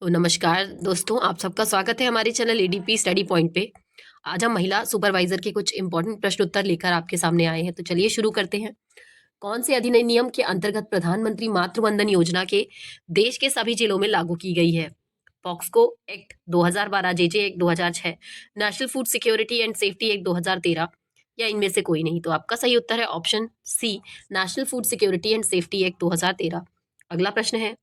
तो नमस्कार दोस्तों, आप सबका स्वागत है हमारे चैनल एडीपी स्टडी पॉइंट पे। आज हम महिला सुपरवाइजर के कुछ इंपॉर्टेंट प्रश्न उत्तर लेकर आपके सामने आए हैं। तो चलिए शुरू करते हैं। कौन से अधिनियम के अंतर्गत प्रधानमंत्री मातृ वंदन योजना के देश के सभी जिलों में लागू की गई है? पॉक्सको act 2012, JJ act 2006, national food security and safety act 2013 या इनमें से कोई नहीं? तो आपका सही उत्तर है option C, national food security and safety act 2013। अगला प्रश्न है,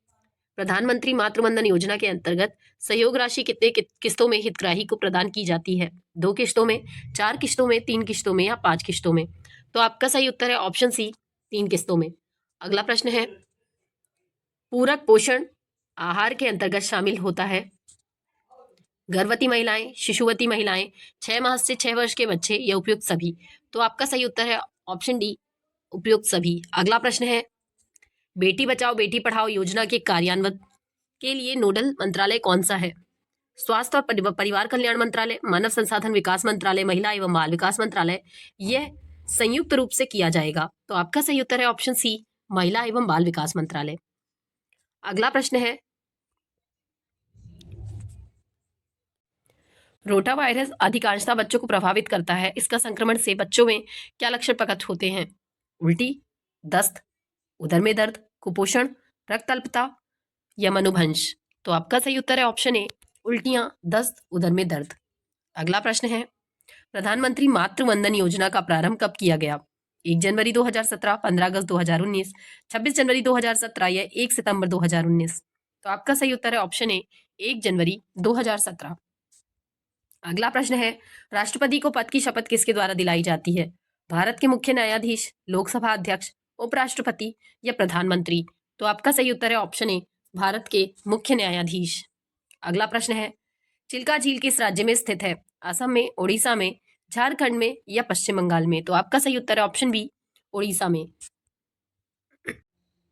प्रधानमंत्री मातृ वंदन योजना के अंतर्गत सहयोग राशि कितने किस्तों में हितग्राही को प्रदान की जाती है? 2 किस्तों में, 4 किस्तों में, 3 किस्तों में या 5 किस्तों में? तो आपका सही उत्तर है ऑप्शन सी, 3 किस्तों में। अगला प्रश्न है, पूरक पोषण आहार के अंतर्गत शामिल होता है गर्भवती महिलाएं, शिशुवती महिलाएं, 6 माह से 6 वर्ष के बच्चे या उपयुक्त सभी? तो आपका सही उत्तर है ऑप्शन डी, उपयुक्त सभी। अगला प्रश्न है, बेटी बचाओ बेटी पढ़ाओ योजना के कार्यान्वयन के लिए नोडल मंत्रालय कौन सा है? स्वास्थ्य और परिवार कल्याण मंत्रालय, मानव संसाधन विकास मंत्रालय, महिला एवं बाल विकास मंत्रालय? यह संयुक्त रूप से किया जाएगा। तो आपका सही उत्तर है ऑप्शन सी, महिला एवं बाल विकास मंत्रालय। अगला प्रश्न है, रोटा वायरस अधिकांशतः बच्चों को प्रभावित करता है। इसका संक्रमण से बच्चों में क्या लक्षण प्रकट होते हैं? उल्टी, दस्त, उदर में दर्द, कुपोषण, रक्त अल्पता या मनोभंश? तो आपका सही उत्तर है ऑप्शन ए, उल्टियां, दस्त, उदर में दर्द। अगला प्रश्न है, प्रधानमंत्री मातृ वंदन योजना का प्रारंभ कब किया गया? 1 जनवरी 2017, 15 अगस्त 2019, 26 जनवरी 2017 या 1 सितंबर 2019? तो आपका सही उत्तर है ऑप्शन ए, 1 जनवरी 2017। अगला प्रश्न है, राष्ट्रपति को पद की शपथ किसके द्वारा दिलाई जाती है? भारत के मुख्य न्यायाधीश, लोकसभा अध्यक्ष, उपराष्ट्रपति या प्रधानमंत्री? तो आपका सही उत्तर है ऑप्शन ए, भारत के मुख्य न्यायाधीश। अगला प्रश्न है, चिल्का झील किस राज्य में स्थित है? असम में, ओडिशा में, झारखंड में या पश्चिम बंगाल में? तो आपका सही उत्तर है ऑप्शन बी, ओडिशा में।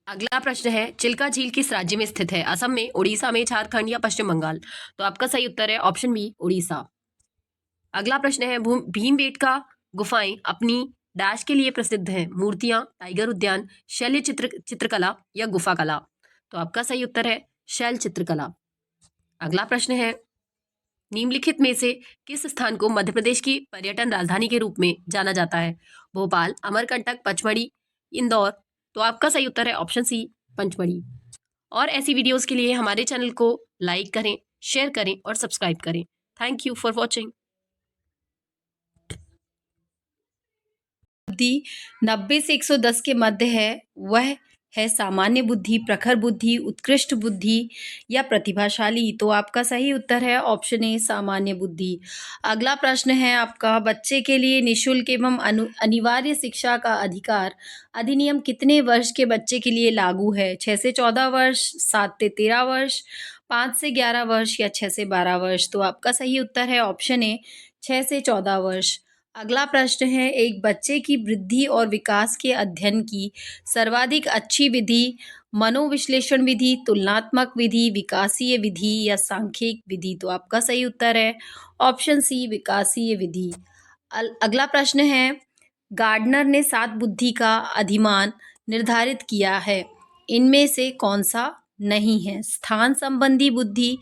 अगला प्रश्न है, चिल्का झील किस राज्य में स्थित है? असम में, ओडिशा में, झारखंड या पश्चिम बंगाल? तो आपका सही उत्तर है ऑप्शन बी, ओडिशा। अगला प्रश्न है, भीमबेटका गुफाएं अपनी डैश के लिए प्रसिद्ध हैं? मूर्तियां, टाइगर उद्यान, शैल चित्रकला या गुफा कला? तो आपका सही उत्तर है शैल चित्रकला। अगला प्रश्न है, निम्नलिखित में से किस स्थान को मध्य प्रदेश की पर्यटन राजधानी के रूप में जाना जाता है? भोपाल, अमरकंटक, पचमढ़ी, इंदौर? तो आपका सही उत्तर है ऑप्शन सी, पचमढ़ी। और ऐसी वीडियोस के लिए हमारे चैनल को लाइक करें, शेयर करें और सब्सक्राइब करें। Thank you for watching. बुद्धि 90 से 110 के मध्य है, वह है सामान्य बुद्धि, प्रखर बुद्धि, उत्कृष्ट बुद्धि या प्रतिभाशाली? तो आपका सही उत्तर है ऑप्शन ए, सामान्य बुद्धि। अगला प्रश्न है आपका, बच्चे के लिए निःशुल्क एवं अनिवार्य शिक्षा का अधिकार अधिनियम कितने वर्ष के बच्चे के लिए लागू है? 6 से 14 वर्ष, 7 से 13 वर्ष, 5 से 11 वर्ष या 6 से 12 वर्ष? तो आपका सही उत्तर है ऑप्शन ए, 6 से 14 वर्ष। अगला प्रश्न है, एक बच्चे की वृद्धि और विकास के अध्ययन की सर्वाधिक अच्छी विधि मनोविश्लेषण विधि, तुलनात्मक विधि, विकासीय विधि या सांख्यिक विधि? तो आपका सही उत्तर है ऑप्शन सी, विकासीय विधि। अगला प्रश्न है, गार्डनर ने 7 बुद्धि का अधिमान निर्धारित किया है, इनमें से कौन सा नहीं है? स्थान संबंधी बुद्धि,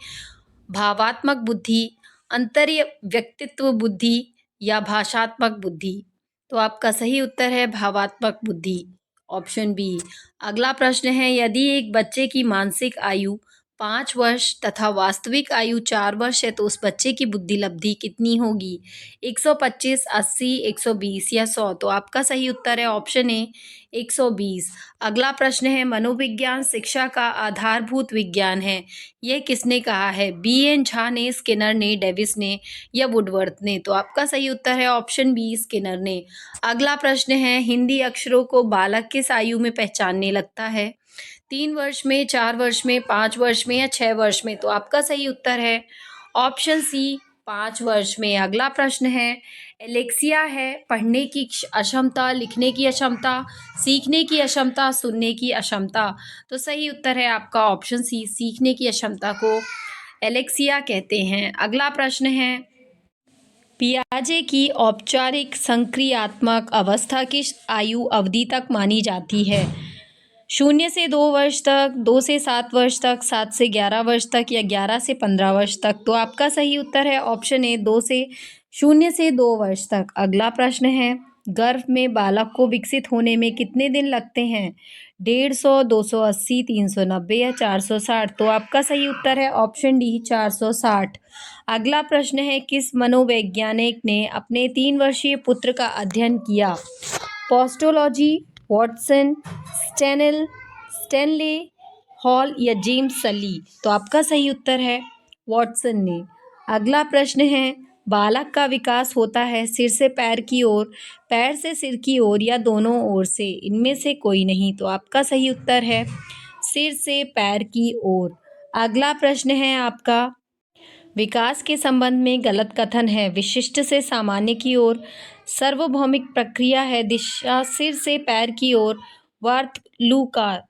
भावात्मक बुद्धि, अंतर्य व्यक्तित्व बुद्धि या भाषात्मक बुद्धि? तो आपका सही उत्तर है भावात्मक बुद्धि, ऑप्शन बी। अगला प्रश्न है, यदि एक बच्चे की मानसिक आयु 5 वर्ष तथा वास्तविक आयु 4 वर्ष है, तो उस बच्चे की बुद्धि लब्धि कितनी होगी? 125, 80, 120 या 100? तो आपका सही उत्तर है ऑप्शन ए, 120। अगला प्रश्न है, मनोविज्ञान शिक्षा का आधारभूत विज्ञान है, यह किसने कहा है? बी.एन. झा ने, स्किनर ने, डेविस ने या वुडवर्थ ने? तो आपका सही उत्तर है ऑप्शन बी, स्किनर ने। अगला प्रश्न है, हिंदी अक्षरों को बालक किस आयु में पहचानने लगता है? 3 वर्ष में, 4 वर्ष में, 5 वर्ष में या 6 वर्ष में? तो आपका सही उत्तर है ऑप्शन सी, 5 वर्ष में। अगला प्रश्न है, एलेक्सिया है पढ़ने की अक्षमता, लिखने की अक्षमता, सीखने की अक्षमता, सुनने की अक्षमता? तो सही उत्तर है आपका ऑप्शन सी, सीखने की अक्षमता को एलेक्सिया कहते हैं। अगला प्रश्न है, पियाजे की औपचारिक संक्रियात्मक अवस्था किस आयु अवधि तक मानी जाती है? 0 से 2 वर्ष तक, 2 से 7 वर्ष तक, 7 से 11 वर्ष तक या 11 से 15 वर्ष तक? तो आपका सही उत्तर है ऑप्शन ए 0 से 2 वर्ष तक। अगला प्रश्न है, गर्भ में बालक को विकसित होने में कितने दिन लगते हैं? 150, 280, 390 या 460? तो आपका सही उत्तर है ऑप्शन डी 460। अगला प्रश्न है, किस मनोवैज्ञानिक ने अपने 3 वर्षीय पुत्र का अध्ययन किया? पोस्टोलॉजी, वॉटसन, स्टैनले, हॉल या जेम्स सली? तो आपका सही उत्तर है वॉटसन ने। अगला प्रश्न है, बालक का विकास होता है सिर से पैर की ओर, पैर से सिर की ओर या दोनों ओर से? इनमें से कोई नहीं। तो आपका सही उत्तर है सिर से पैर की ओर। अगला प्रश्न है आपका, विकास के संबंध में गलत कथन है। विशिष्ट से सामान्य की ओर, सार्वभौमिक प्रक्रिया है, दिशा सिर से पैर की ओर, वार्तलूकार,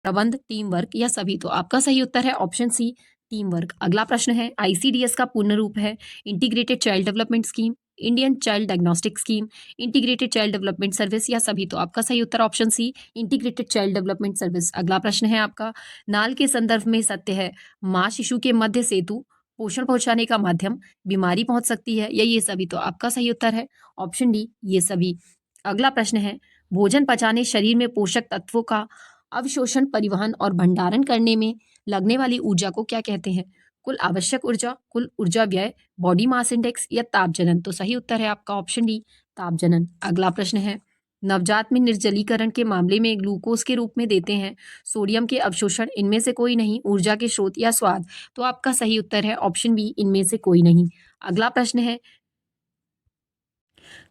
प्रबंध, टीम वर्क या सभी? तो आपका सही उत्तर है ऑप्शन सी टीम वर्क। अगला प्रश्न है, आईसीडीएस का पूर्ण रूप है integrated child development scheme, Indian child diagnostic scheme, integrated child development service या सभी? तो आपका सही उत्तर option C integrated child development service. अगला प्रश्न है आपका, नाल के संदर्भ में सत्य है माँ शिशु के मध्य सेतु, पोषण पहुंचाने का माध्यम, बीमारी पहुंच सकती है या ये सभी? तो आपका सही उत्तर है ऑप्शन डी ये सभी। अगला प्रश्न है, भोजन पचाने, शरीर में पोषक तत्वों का अवशोषण, परिवहन और भंडारण करने में लगने वाली ऊर्जा को क्या कहते हैं? कुल आवश्यक ऊर्जा, कुल ऊर्जा व्यय, बॉडी मास इंडेक्स या ताप जनन? तो सही उत्तर है आपका ऑप्शन डी ताप जनन। अगला प्रश्न है, नवजात में निर्जलीकरण के मामले में ग्लूकोज के रूप में देते हैं सोडियम के अवशोषण, इनमें से कोई नहीं, ऊर्जा के स्रोत या स्वाद? तो आपका सही उत्तर है ऑप्शन बी इनमें से कोई नहीं। अगला प्रश्न है,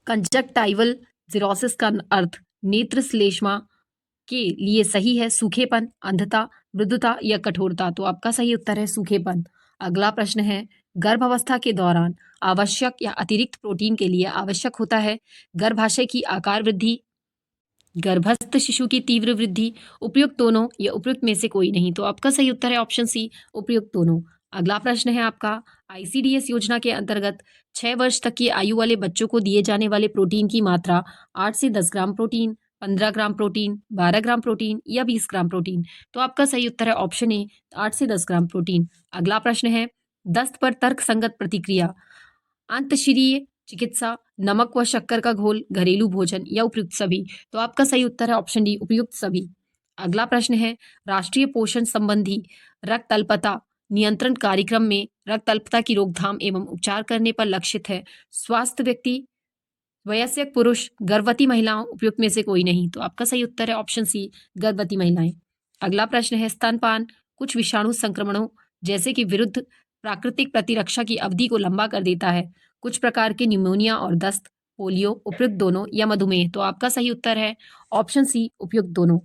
कंजक्टाइवल जीरोसिस का अर्थ नेत्र श्लेष्मा के लिए सही है सूखेपन, अंधता, मृदुता या कठोरता? तो आपका सही उत्तर है सूखेपन। अगला प्रश्न है, गर्भावस्था के दौरान आवश्यक या अतिरिक्त प्रोटीन के लिए आवश्यक होता है गर्भाशय की आकार वृद्धि, गर्भस्थ शिशु की तीव्र वृद्धि, उपयुक्त दोनों या उपयुक्त में से कोई नहीं? तो आपका सही उत्तर है ऑप्शन सी उपयुक्त दोनों। अगला प्रश्न है आपका, आईसीडीएस योजना के अंतर्गत 6 वर्ष तक की आयु वाले बच्चों को दिए जाने वाले प्रोटीन की मात्रा 8 से 10 gram protein, 15 gram protein, 12 gram protein या 20 ग्राम प्रोटीन? तो आपका सही उत्तर है ऑप्शन ए 8 से 10 ग्राम प्रोटीन। अगला प्रश्न है, दस्त पर तर्क संगत प्रतिक्रिया, अंतशिरीय चिकित्सा, नमक व शक्कर का घोल, घरेलू भोजन या उपयुक्त सभी? तो आपका सही उत्तर है ऑप्शन डी उपयुक्त सभी। अगला प्रश्न है, राष्ट्रीय पोषण संबंधी रक्त अल्पता नियंत्रण कार्यक्रम में रक्त अल्पता की रोकथाम एवं उपचार करने पर लक्षित है स्वास्थ्य व्यक्ति, वयस्क पुरुष, गर्भवती महिलाओं, उपयुक्त में से कोई नहीं? तो आपका सही उत्तर है ऑप्शन सी गर्भवती महिलाएं। अगला प्रश्न है, स्तनपान कुछ विषाणु संक्रमणों जैसे कि विरुद्ध प्राकृतिक प्रतिरक्षा की अवधि को लंबा कर देता है, कुछ प्रकार के न्यूमोनिया और दस्त, पोलियो, उपयुक्त दोनों या मधुमेह? तो आपका सही उत्तर है ऑप्शन सी उपयुक्त दोनों।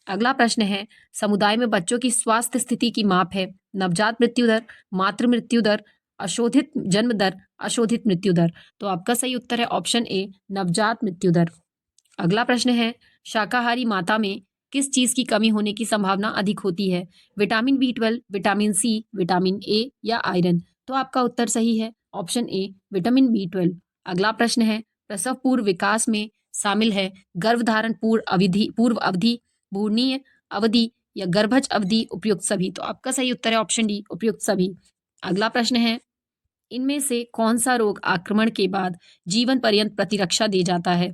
अगला प्रश्न है, समुदाय में बच्चों की स्वास्थ्य स्थिति की माप है नवजात मृत्यु दर, मातृ मृत्यु दर, अशोधित जन्म दर, अशोधित मृत्यु दर? तो आपका सही उत्तर है ऑप्शन ए नवजात मृत्यु दर। अगला प्रश्न है, शाकाहारी माता में किस चीज की कमी होने की संभावना अधिक होती है? Vitamin B12, vitamin C, vitamin A या आयरन? तो आपका उत्तर सही है ऑप्शन ए विटामिन B12। अगला प्रश्न है, प्रसव पूर्व विकास में शामिल है गर्भधारण पूर्व अवधि, भ्रूणीय अवधि या गर्भज अवधि, उपयुक्त सभी? तो आपका सही उत्तर है ऑप्शन डी उपयुक्त सभी। अगला प्रश्न है, इनमें से कौन सा रोग आक्रमण के बाद जीवन पर्यंत प्रतिरक्षा दे जाता है?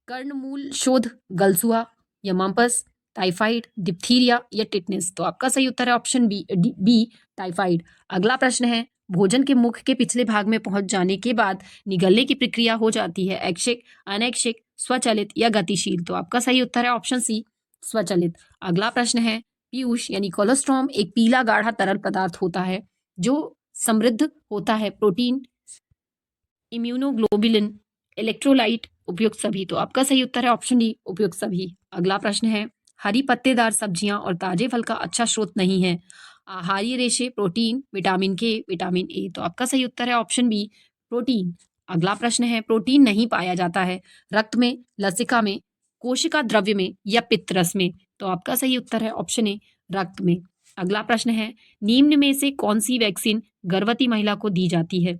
कर्णमूल शोथ, गलसुआ या मम्पस, टाइफाइड, डिप्थीरिया या टिटनेस? तो आपका सही उत्तर है ऑप्शन बी टाइफाइड। अगला प्रश्न है, भोजन के मुख के पिछले भाग में पहुंच जाने के बाद निगलने की प्रक्रिया हो जाती है ऐच्छिक, अनैच्छिक, स्वचालित या गतिशील? तो आपका सही उत्तर है ऑप्शन सी स्वचालित। अगला प्रश्न है, पीयूष यानी कोलोस्ट्रॉम एक पीला गाढ़ा तरल पदार्थ होता है जो समृद्ध होता है प्रोटीन, इम्यूनोग्लोबुलिन, इलेक्ट्रोलाइट, उपयुक्त सभी? तो आपका सही उत्तर है ऑप्शन डी उपयुक्त सभी। अगला प्रश्न है, हरी पत्तेदार सब्जियां और ताजे फल का अच्छा स्रोत नहीं है आहारीय रेशे, प्रोटीन, विटामिन के, विटामिन ए? तो आपका सही उत्तर है ऑप्शन बी प्रोटीन। अगला प्रश्न है, प्रोटीन नहीं पाया जाता है रक्त में, लसिका में, कोशिका द्रव्य में या पित्त रस में? तो आपका सही उत्तर है ऑप्शन ए रक्त में। अगला प्रश्न है, निम्न में से कौन सी वैक्सीन गर्भवती महिला को दी जाती है?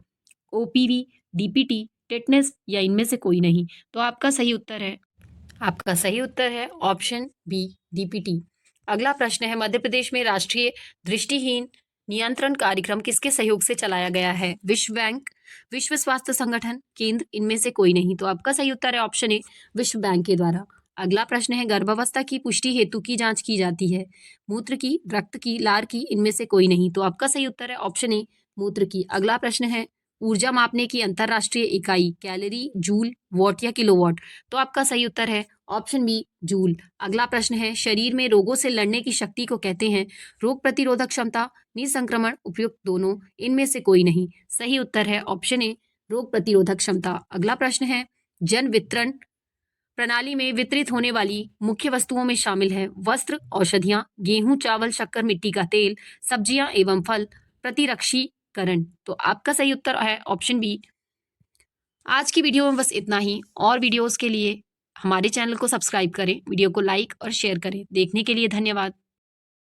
ओपीवी, डीपीटी, टेटनस या इनमें से कोई नहीं? तो आपका सही उत्तर है आपका सही उत्तर है ऑप्शन बी डीपीटी। अगला प्रश्न है, मध्य प्रदेश में राष्ट्रीय दृष्टिहीन नियंत्रण कार्यक्रम किसके सहयोग से चलाया गया है? विश्व बैंक, विश्व स्वास्थ्य संगठन, केंद्र, इनमें से कोई नहीं। तो आपका सही उत्तर है ऑप्शन ए विश्व बैंक के द्वारा। अगला प्रश्न है, गर्भावस्था की पुष्टि हेतु की जांच की जाती है? मूत्र की, रक्त की, लार की, इनमें से कोई नहीं। तो आपका सही उत्तर है ऑप्शन ए मूत्र की। अगला प्रश्न है, ऊर्जा मापने की अंतरराष्ट्रीय इकाई कैलोरी, जूल, वॉट या किलोवाट? तो आपका सही उत्तर है ऑप्शन बी जूल। अगला प्रश्न है, शरीर में रोगों से लड़ने की शक्ति को कहते हैं? रोग प्रतिरोधक क्षमता, निसंक्रमण, उपयुक्त दोनों, इनमें से कोई नहीं। सही उत्तर है ऑप्शन ए रोग प्रतिरोधक क्षमता। अगला प्रश्न है, जन वितरण प्रणाली में वितरित होने वाली मुख्य वस्तुओं में शामिल है? वस्त्र, औषधियां, गेहूं, चावल, शक्कर, मिट्टी का तेल, सब्जियां एवं फल, प्रतिरक्षीकरण। तो आपका सही उत्तर है ऑप्शन बी। आज की वीडियो में बस इतना ही। और वीडियोस के लिए हमारे चैनल को सब्सक्राइब करें, वीडियो को लाइक और शेयर करें। देखने के लिए धन्यवाद।